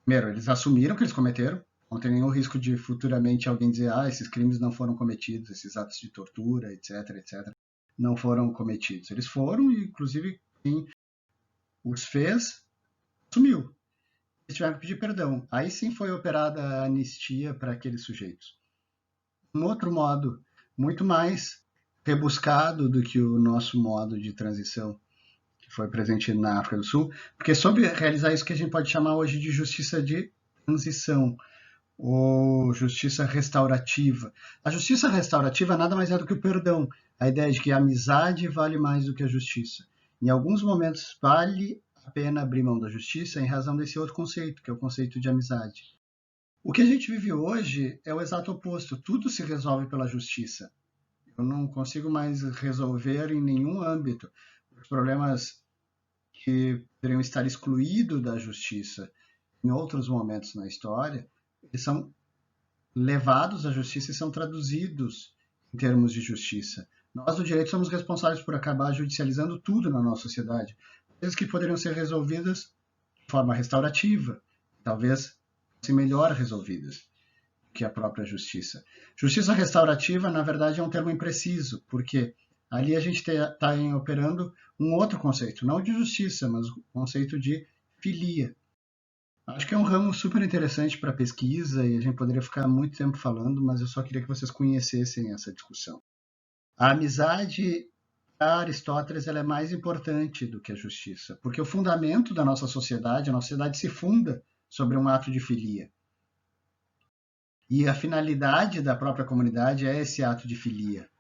Primeiro, eles assumiram que eles cometeram. Não tem nenhum risco de futuramente alguém dizer esses crimes não foram cometidos, esses atos de tortura, etc, etc, não foram cometidos. Eles foram e, inclusive, quem os fez, assumiu. Eles tiveram que pedir perdão. Aí sim foi operada a anistia para aqueles sujeitos. Um outro modo, muito mais rebuscado do que o nosso modo de transição que foi presente na África do Sul, porque soube realizar isso que a gente pode chamar hoje de justiça de transição ou justiça restaurativa. A justiça restaurativa nada mais é do que o perdão, a ideia de que a amizade vale mais do que a justiça. Em alguns momentos vale a pena abrir mão da justiça em razão desse outro conceito, que é o conceito de amizade. O que a gente vive hoje é o exato oposto. Tudo se resolve pela justiça. Eu não consigo mais resolver em nenhum âmbito os problemas que poderiam estar excluídos da justiça em outros momentos na história. Eles são levados à justiça e são traduzidos em termos de justiça. Nós, do direito, somos responsáveis por acabar judicializando tudo na nossa sociedade. Coisas que poderiam ser resolvidas de forma restaurativa, talvez fossem melhor resolvidas que a própria justiça. Justiça restaurativa, na verdade, é um termo impreciso, porque ali a gente está operando um outro conceito, não de justiça, mas o conceito de filia. Acho que é um ramo super interessante para pesquisa e a gente poderia ficar muito tempo falando, mas eu só queria que vocês conhecessem essa discussão. A amizade, para Aristóteles, ela é mais importante do que a justiça, porque o fundamento da nossa sociedade, a nossa sociedade se funda sobre um ato de filia. E a finalidade da própria comunidade é esse ato de filia.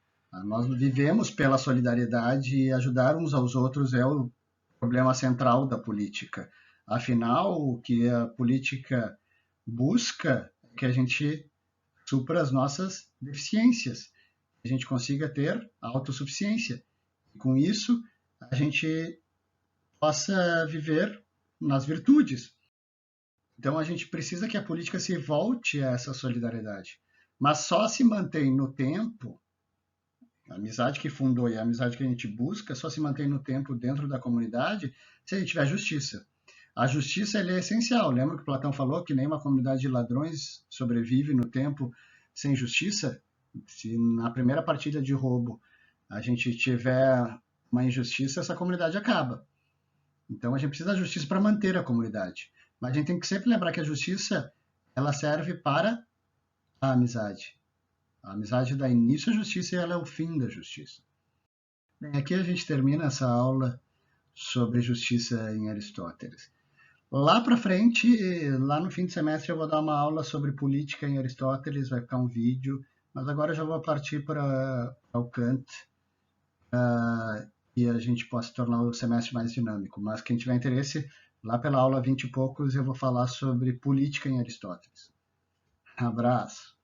Nós vivemos pela solidariedade e ajudar uns aos outros é o problema central da política. Afinal, o que a política busca é que a gente supra as nossas deficiências, que a gente consiga ter autossuficiência. E com isso, a gente possa viver nas virtudes. Então, a gente precisa que a política se volte a essa solidariedade. Mas só se mantém no tempo, a amizade que fundou e a amizade que a gente busca, só se mantém no tempo dentro da comunidade se a gente tiver justiça. A justiça é essencial. Lembra que Platão falou que nem uma comunidade de ladrões sobrevive no tempo sem justiça? Se na primeira partida de roubo a gente tiver uma injustiça, essa comunidade acaba. Então a gente precisa da justiça para manter a comunidade. Mas a gente tem que sempre lembrar que a justiça ela serve para a amizade. A amizade dá início à justiça e ela é o fim da justiça. Bem, aqui a gente termina essa aula sobre justiça em Aristóteles. Lá para frente, lá no fim de semestre, eu vou dar uma aula sobre política em Aristóteles, vai ficar um vídeo, mas agora eu já vou partir para o Kant, e a gente possa tornar o semestre mais dinâmico. Mas quem tiver interesse, lá pela aula 20 e poucos, eu vou falar sobre política em Aristóteles. Abraço!